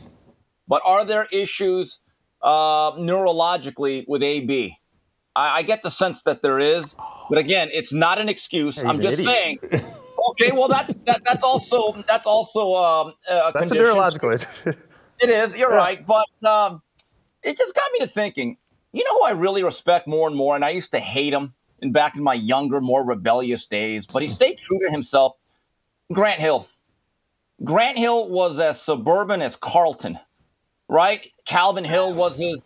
but are there issues neurologically with AB? I get the sense that there is, but again, it's not an excuse. Hey, I'm just saying. Okay, well, that's also a That's condition. a neurological issue. It is. You're right, but it just got me to thinking. You know who I really respect more and more, and I used to hate him back in my younger, more rebellious days, but he stayed true to himself. Grant Hill. Grant Hill was as suburban as Carlton, right? Calvin Hill was his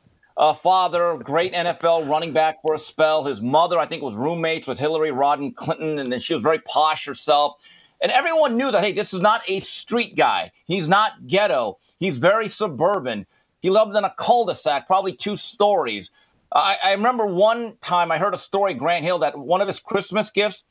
father, great NFL running back for a spell. His mother, I think, was roommates with Hillary Rodham Clinton, and then she was very posh herself. And everyone knew that, hey, this is not a street guy. He's not ghetto. He's very suburban. He lived in a cul-de-sac, probably 2 stories. I remember one time I heard a story, Grant Hill, that one of his Christmas gifts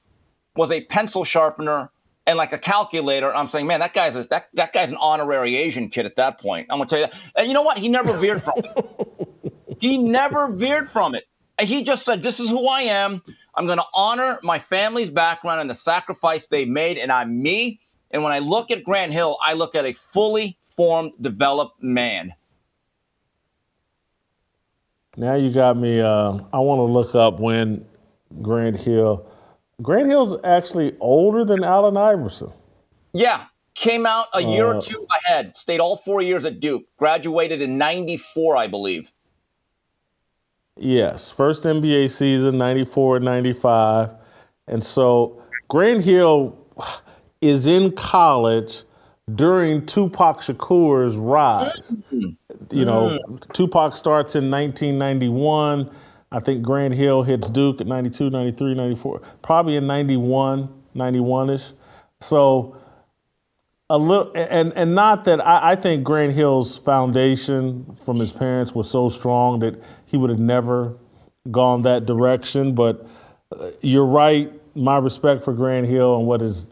was a pencil sharpener and like a calculator. I'm saying, man, that guy's an honorary Asian kid at that point. I'm going to tell you that. And you know what? He never veered from it. He never veered from it. And he just said, this is who I am. I'm going to honor my family's background and the sacrifice they made, and I'm me. And when I look at Grant Hill, I look at a fully formed, developed man. Now you got me. I want to look up when Grant Hill's actually older than Allen Iverson. Yeah, came out a year or two ahead. Stayed all 4 years at Duke. Graduated in '94, I believe. Yes, first NBA season, 94 and 95. And so Grant Hill is in college during Tupac Shakur's rise. Tupac starts in 1991. I think Grant Hill hits Duke at 92, 93, 94, probably in 91-ish. So a little, and not that I think Grant Hill's foundation from his parents was so strong that he would have never gone that direction. But you're right, my respect for Grant Hill and what his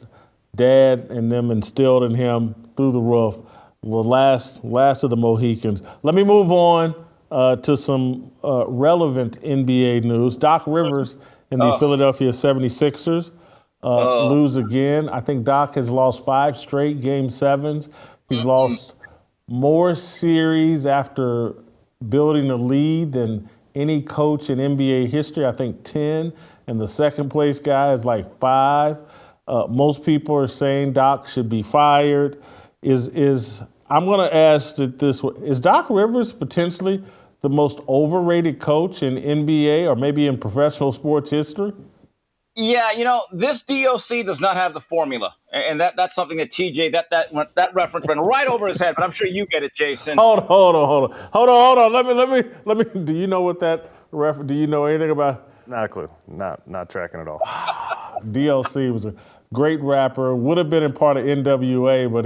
dad and them instilled in him through the roof. The last of the Mohicans. Let me move on to some relevant NBA news. Doc Rivers and the Philadelphia 76ers lose again. I think Doc has lost 5 straight Game 7s. He's lost more series after building a lead than any coach in NBA history. I think 10, and the second place guy is like 5. Most people are saying Doc should be fired. I'm going to ask it this way. Is Doc Rivers potentially the most overrated coach in NBA or maybe in professional sports history? Yeah, this DOC does not have the formula. And that's something that TJ, that reference went right over his head, but I'm sure you get it, Jason. Hold on. Let me, do you know what that reference, do you know anything about? Not a clue. Not tracking at all. DLC was a great rapper, would have been in part of NWA, but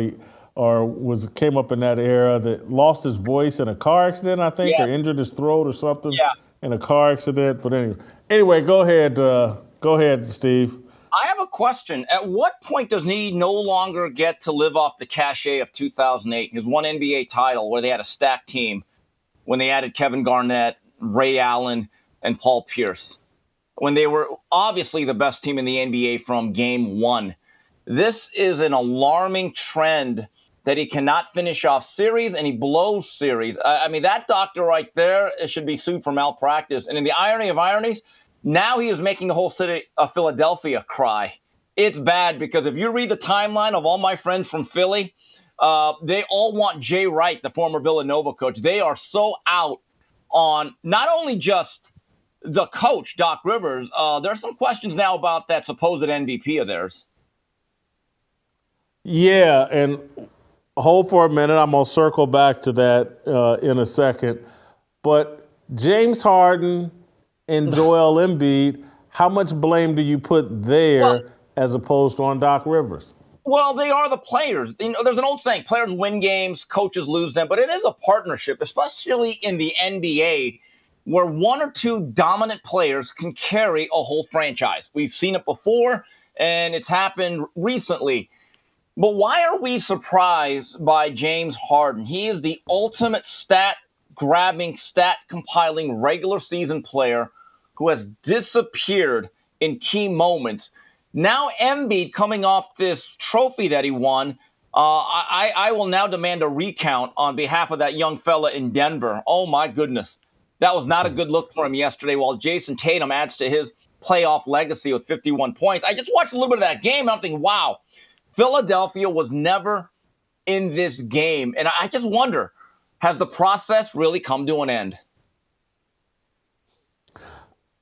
came up in that era, that lost his voice in a car accident, I think, or injured his throat or something in a car accident. But anyway, go ahead, Steve. I have a question. At what point does he no longer get to live off the cachet of 2008, his one NBA title where they had a stacked team when they added Kevin Garnett, Ray Allen, and Paul Pierce, when they were obviously the best team in the NBA from Game 1? This is an alarming trend that he cannot finish off series and he blows series. I mean, that doctor right there should be sued for malpractice. And in the irony of ironies, now he is making the whole city of Philadelphia cry. It's bad because if you read the timeline of all my friends from Philly, they all want Jay Wright, the former Villanova coach. They are so out on not only just the coach, Doc Rivers. There's some questions now about that supposed MVP of theirs. Yeah, and hold for a minute. I'm going to circle back to that in a second. But James Harden and Joel Embiid, how much blame do you put there as opposed to on Doc Rivers? Well, they are the players. There's an old saying, players win games, coaches lose them. But it is a partnership, especially in the NBA, where one or two dominant players can carry a whole franchise. We've seen it before, and it's happened recently. But why are we surprised by James Harden? He is the ultimate stat-grabbing, stat-compiling regular season player who has disappeared in key moments. Now Embiid, coming off this trophy that he won, I will now demand a recount on behalf of that young fella in Denver. Oh, my goodness. That was not a good look for him yesterday, while Jason Tatum adds to his playoff legacy with 51 points. I just watched a little bit of that game, and I'm thinking, wow, Philadelphia was never in this game. And I just wonder, has the process really come to an end?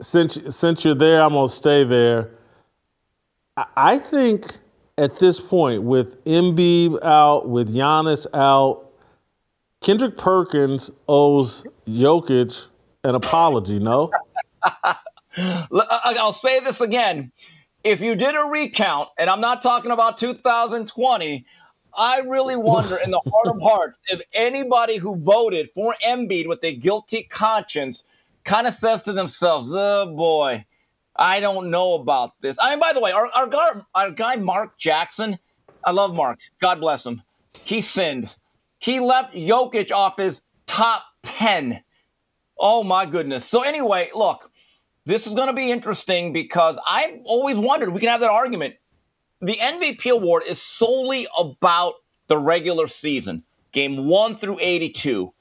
Since you're there, I'm going to stay there. I think at this point, with Embiid out, with Giannis out, Kendrick Perkins owes Jokic an apology, no? I'll say this again. If you did a recount, and I'm not talking about 2020, I really wonder in the heart of hearts if anybody who voted for Embiid with a guilty conscience kind of says to themselves, oh, boy, I don't know about this. I mean, by the way, our guy Mark Jackson, I love Mark. God bless him. He sinned. He left Jokic off his top 10. Oh, my goodness. So anyway, look, this is going to be interesting because I've always wondered, we can have that argument. The MVP award is solely about the regular season, game 1 through 82.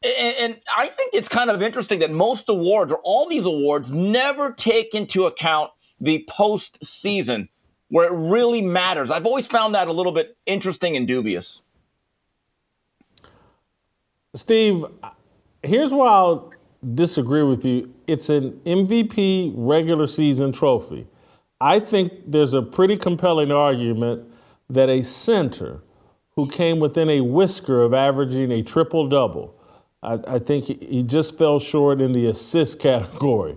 And I think it's kind of interesting that most awards, or all these awards, never take into account the postseason where it really matters. I've always found that a little bit interesting and dubious. Steve, here's where I'll disagree with you. It's an MVP regular season trophy. I think there's a pretty compelling argument that a center who came within a whisker of averaging a triple-double. I think he just fell short in the assist category.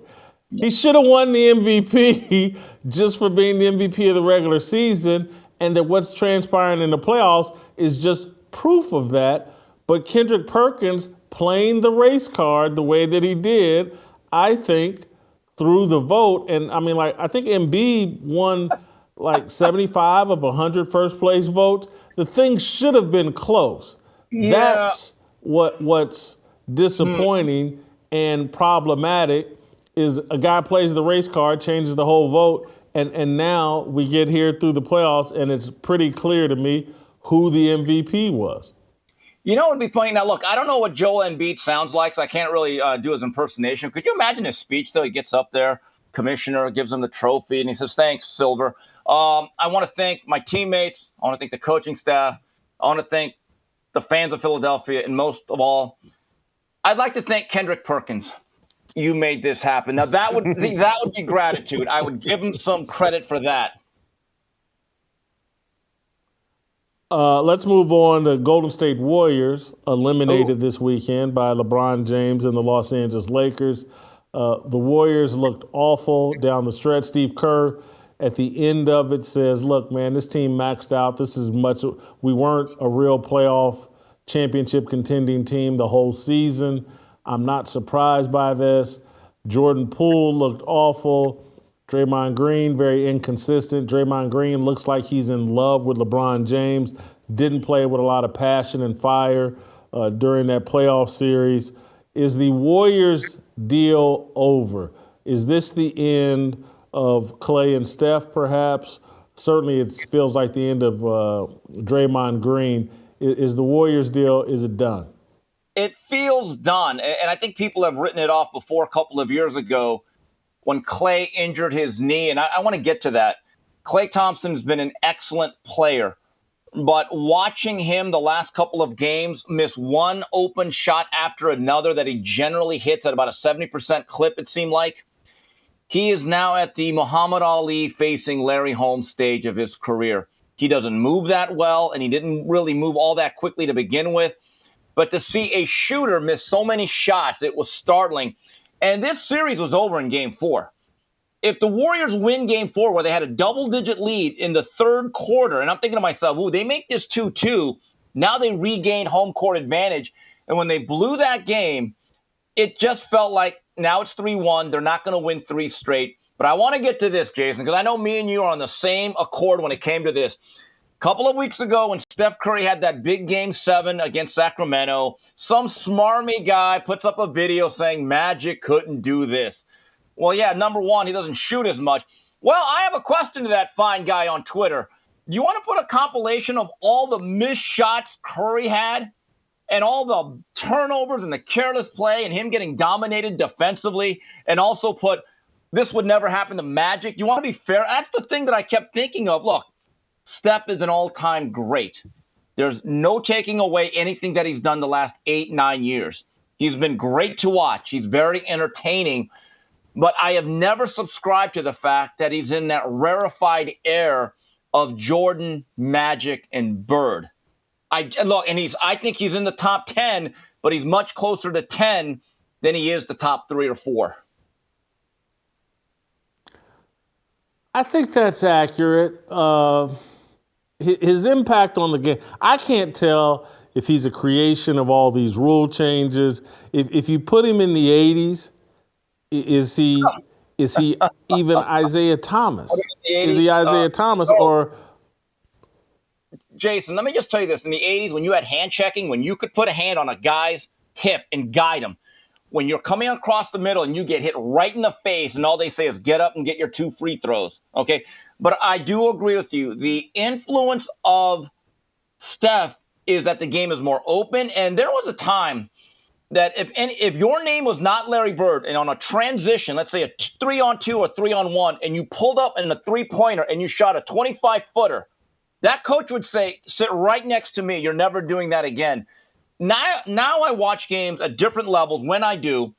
He should have won the MVP just for being the MVP of the regular season, and that what's transpiring in the playoffs is just proof of that. But Kendrick Perkins playing the race card the way that he did, I think, through the vote. And I mean, like, I think Embiid won like 75 of 100 first place votes. The thing should have been close. Yeah. That's what's disappointing and problematic is a guy plays the race card, changes the whole vote, and now we get here through the playoffs, and it's pretty clear to me who the MVP was. You know what would be funny? Now, look, I don't know what Joel Embiid sounds like, so I can't really do his impersonation. Could you imagine his speech, though? He gets up there, commissioner gives him the trophy, and he says, thanks, Silver. I want to thank my teammates. I want to thank the coaching staff. I want to thank the fans of Philadelphia, and most of all, I'd like to thank Kendrick Perkins. You made this happen. Now, that would be gratitude. I would give him some credit for that. Let's move on to Golden State Warriors, eliminated this weekend by LeBron James and the Los Angeles Lakers. The Warriors looked awful down the stretch. Steve Kerr at the end of it says, look, man, this team maxed out. We weren't a real playoff championship contending team the whole season. I'm not surprised by this. Jordan Poole looked awful. Draymond Green, very inconsistent. Draymond Green looks like he's in love with LeBron James. Didn't play with a lot of passion and fire during that playoff series. Is the Warriors deal over? Is this the end of Clay and Steph, perhaps? Certainly it feels like the end of Draymond Green. Is the Warriors deal, is it done? It feels done. And I think people have written it off before a couple of years ago when Clay injured his knee. And I want to get to that. Klay Thompson has been an excellent player. But watching him the last couple of games miss one open shot after another that he generally hits at about a 70% clip, it seemed like, he is now at the Muhammad Ali facing Larry Holmes stage of his career. He doesn't move that well, and he didn't really move all that quickly to begin with. But to see a shooter miss so many shots, it was startling. And this series was over in Game 4. If the Warriors win Game 4, where they had a double-digit lead in the third quarter, and I'm thinking to myself, ooh, they make this 2-2, now they regain home court advantage. And when they blew that game, it just felt like now it's 3-1. They're not going to win 3 straight. But I want to get to this, Jason, because I know me and you are on the same accord when it came to this. A couple of weeks ago when Steph Curry had that big Game 7 against Sacramento, some smarmy guy puts up a video saying Magic couldn't do this. Well, yeah, number one, he doesn't shoot as much. Well, I have a question to that fine guy on Twitter. Do you want to put a compilation of all the missed shots Curry had and all the turnovers and the careless play and him getting dominated defensively, and also put this would never happen to Magic? You want to be fair? That's the thing that I kept thinking of. Look, Steph is an all-time great. There's no taking away anything that he's done the last 8-9 years. He's been great to watch. He's very entertaining. But I have never subscribed to the fact that he's in that rarefied air of Jordan, Magic, and Bird. I think he's in the top 10, but he's much closer to 10 than he is the top 3 or 4. I think that's accurate. His impact on the game, I can't tell if he's a creation of all these rule changes. If you put him in the 80s, is he even Isaiah Thomas? Is he Isaiah Thomas or? Jason, let me just tell you this. In the 80s, when you had hand checking, when you could put a hand on a guy's hip and guide him, when you're coming across the middle and you get hit right in the face and all they say is get up and get your 2 free throws, okay? But I do agree with you. The influence of Steph is that the game is more open, and there was a time that if your name was not Larry Bird and on a transition, let's say a 3-on-2 or 3-on-1, and you pulled up in a 3-pointer and you shot a 25-footer, that coach would say, sit right next to me. You're never doing that again. Now I watch games at different levels. When I do,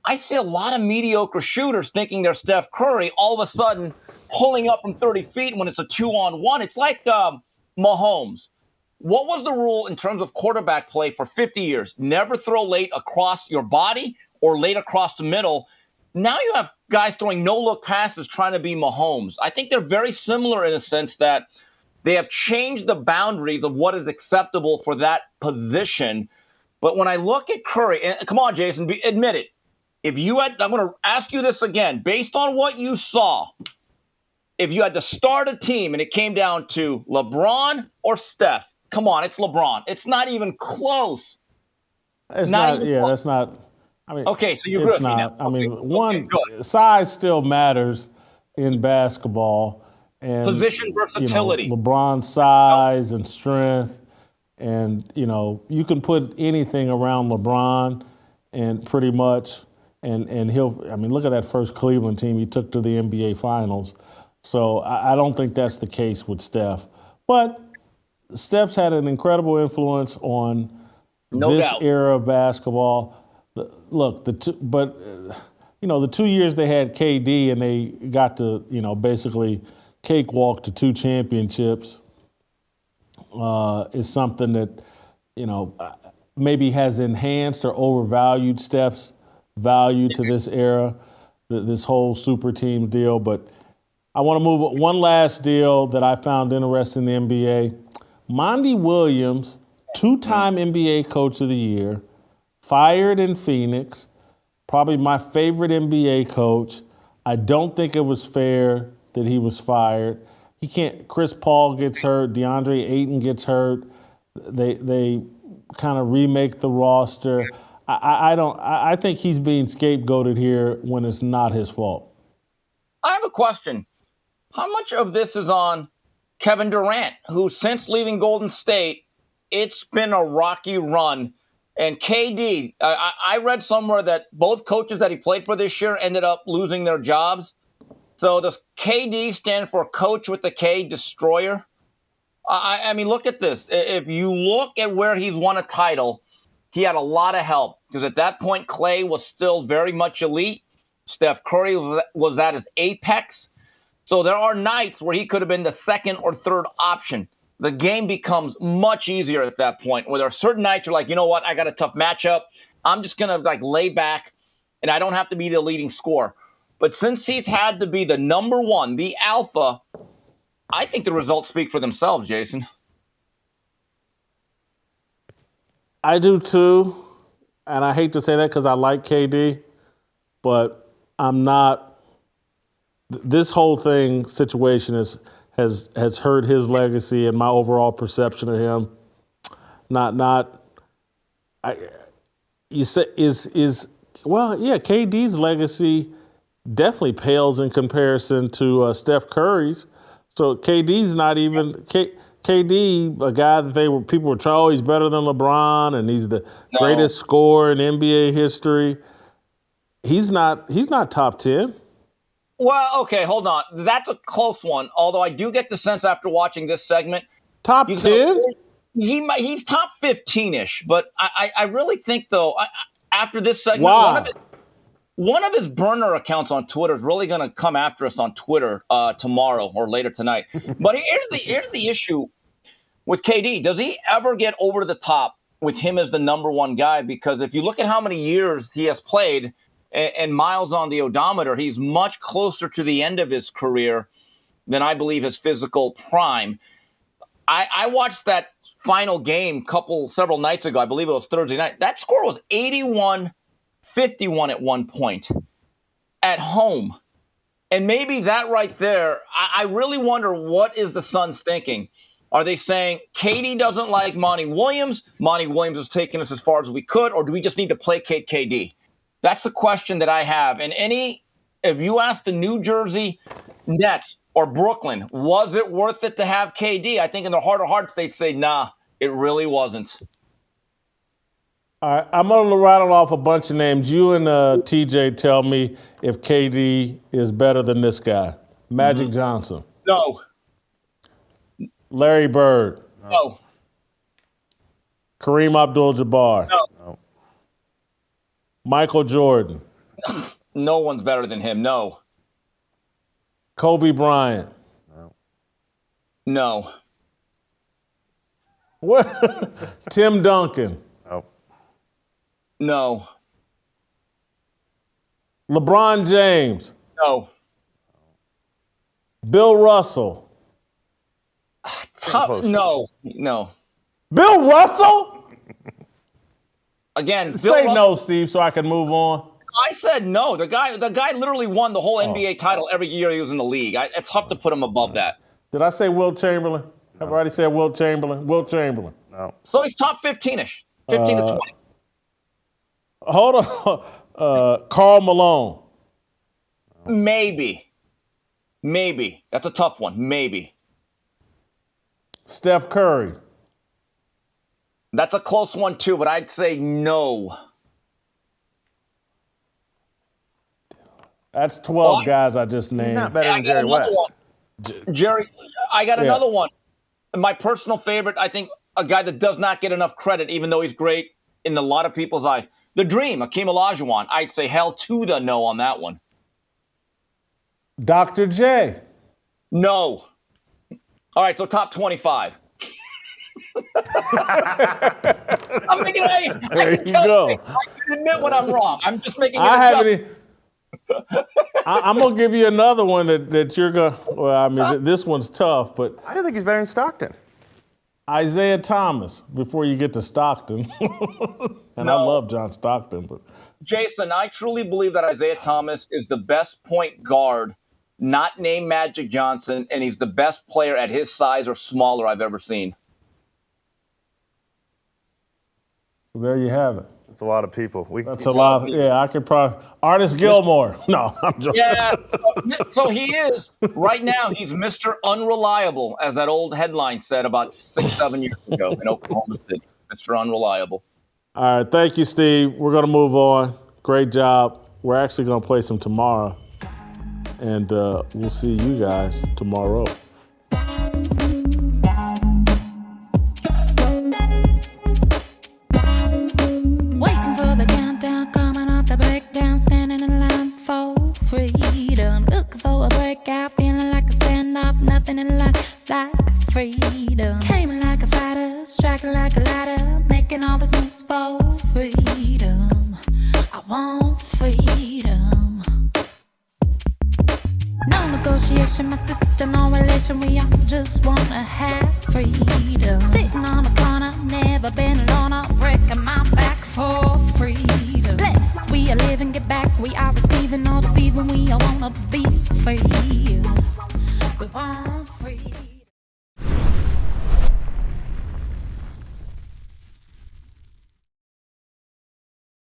I see a lot of mediocre shooters thinking they're Steph Curry, all of a sudden pulling up from 30 feet when it's a 2-on-1. It's like Mahomes. what was the rule in terms of quarterback play for 50 years? Never throw late across your body or late across the middle. Now you have guys throwing no-look passes trying to be Mahomes. I think they're very similar in a sense that they have changed the boundaries of what is acceptable for that position. But when I look at Curry, and come on, Jason, admit it. I'm going to ask you this again. Based on what you saw, if you had to start a team and it came down to LeBron or Steph, come on, it's LeBron. It's not even close. It's not. That's not. I mean, okay, so you agree it's with me not. now. I mean, size still matters in basketball, and position versatility. LeBron's size and strength, and you can put anything around LeBron, and pretty much, and he'll. I mean, look at that first Cleveland team he took to the NBA Finals. So I don't think that's the case with Steph, but Steph's had an incredible influence on this era of basketball. Look, the 2 years they had KD and they got to, basically cakewalk to 2 championships is something that, maybe has enhanced or overvalued Steph's value to this era, this whole super team deal. But I want to move one last deal that I found interesting in the NBA. Monty Williams, 2-time NBA Coach of the Year, fired in Phoenix, probably my favorite NBA coach. I don't think it was fair that he was fired. Chris Paul gets hurt, DeAndre Ayton gets hurt. They kind of remake the roster. I think he's being scapegoated here when it's not his fault. I have a question. How much of this is on Kevin Durant, who since leaving Golden State, it's been a rocky run? And KD, I read somewhere that both coaches that he played for this year ended up losing their jobs. So does KD stand for Coach with the K, Destroyer? I mean, look at this. If you look at where he's won a title, he had a lot of help. Because at that point, Clay was still very much elite. Steph Curry was at his apex. So there are nights where he could have been the second or third option. The game becomes much easier at that point, where there are certain nights you're like, you know what, I got a tough matchup. I'm just going to lay back, and I don't have to be the leading scorer. But since he's had to be the number one, the alpha, I think the results speak for themselves, Jason. I do too, and I hate to say that because I like KD, but I'm not. This whole situation has hurt his legacy and my overall perception of him. KD's legacy definitely pales in comparison to Steph Curry's. So KD's not even KD, a guy that people were trying, he's better than LeBron and he's the greatest scorer in NBA history. He's not top 10. Well, okay, hold on. That's a close one. Although I do get the sense after watching this segment, top 10. He's top 15-ish. But I really think though, after this segment, one of his burner accounts on Twitter is really going to come after us on Twitter tomorrow or later tonight. But here's the issue with KD. Does he ever get over the top with him as the number one guy? Because if you look at how many years he has played and miles on the odometer, he's much closer to the end of his career than I believe his physical prime. I watched that final game several nights ago. I believe it was Thursday night. That score was 81-51 at one point at home. And maybe that right there, I really wonder what is the Suns thinking. Are they saying KD doesn't like Monty Williams? Monty Williams has taken us as far as we could, or do we just need to placate KD? That's the question that I have. And if you ask the New Jersey Nets or Brooklyn, was it worth it to have KD? I think in their heart of hearts, they'd say, nah, it really wasn't. All right, I'm going to rattle off a bunch of names. You and TJ tell me if KD is better than this guy. Magic Johnson. No. Larry Bird. No. Kareem Abdul-Jabbar. No. Michael Jordan. No one's better than him. No. Kobe Bryant. No. What? Tim Duncan. Oh. No. LeBron James. No. Bill Russell. No. No. Bill Russell? Again, Say no, Steve, so I can move on. I said no. The guy literally won the whole NBA title every year he was in the league. It's tough to put him above that. Did I say Wilt Chamberlain? I've already said Wilt Chamberlain. Wilt Chamberlain. No. So he's top 15-ish. 15 to 20. Hold on. Karl Malone. Maybe. That's a tough one. Maybe. Steph Curry. That's a close one too, but I'd say no. That's 12 guys I just named. He's not better than Jerry West. Jerry, I got another one. My personal favorite, I think, a guy that does not get enough credit, even though he's great in a lot of people's eyes. The Dream, Akeem Olajuwon. I'd say hell to the no on that one. Dr. J. No. All right, so top 25. I'm making There you go. I can admit when I'm wrong. I'm just making it I'm going to give you another one that you're going to, well, I mean, this one's tough, but. I don't think he's better than Stockton. Isaiah Thomas, before you get to Stockton. And I love John Stockton. But Jason, I truly believe that Isaiah Thomas is the best point guard, not named Magic Johnson, and he's the best player at his size or smaller I've ever seen. So there you have it. That's a lot of people. That's a lot. Yeah, I could probably. Artist Gilmore. No, I'm joking. Yeah, so he is. Right now, he's Mr. Unreliable, as that old headline said about 6-7 years ago in Oklahoma City. Mr. Unreliable. All right, thank you, Steve. We're going to move on. Great job. We're actually going to play some tomorrow. And we'll see you guys tomorrow. Waiting for the countdown, coming off the breakdown, standing in line for freedom. Looking for a breakout, feeling like a standoff, nothing in life like freedom. Came in like a fighter, striking like a ladder, making all these moves for freedom. I want freedom. No negotiation, my sister, no relation. We all just wanna have freedom. Sitting on a corner, never been alone. I'm breaking my back for freedom. Blessed, we are living, get back. We are receiving, all deceiving. We all wanna be free. We want freedom.